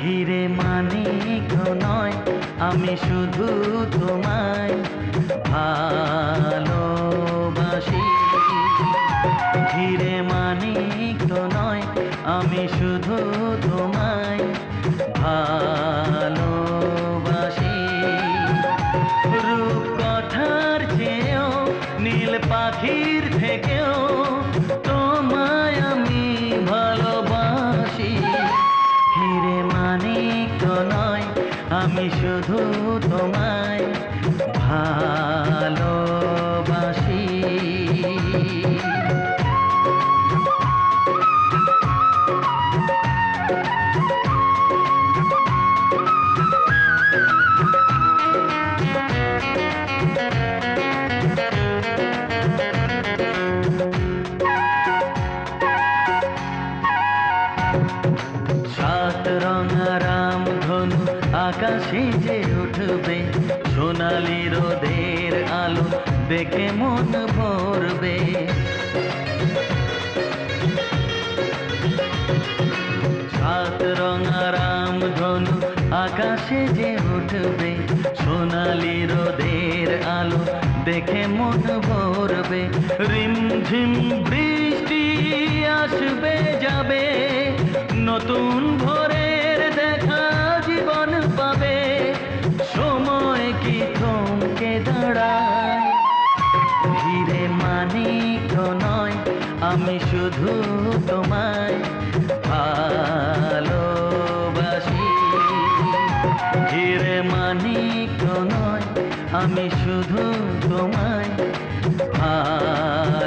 হিরে মানিক নয়, আমি শুধু তোমায় ভালোবাসি। হিরে মানিক নয়, আমি শুধু তোমায় ভালোবাসি। রূপকথার চেয়েও নীল পাখির থেকেও তোমায় আমি ভালোবাসি। হিরে মানিক নয়, আমি শুধু তোমায় ভালোবাসি। সাত রঙা রামধনু আকাশে যে উঠবে, সোনালি রোদের আলো দেখে মন ভরবে। সাত রঙা রামধনু আকাশে যে উঠবে, সোনালি রোদের আলো দেখে মন ভরবে। রিমঝিম বৃষ্টি আসবে যাবে, নতুন ভোরের দেখা জীবন পাবে। সময় কি থমকে দাঁড়ায়? হিরে মানিক নয়, আমি শুধু তোমায় ভালোবাসি। হিরে মানিক নয়, আমি শুধু তোমায় ভালোবাসি।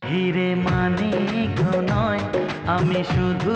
হিরে মানিক নয়, আমি শুধু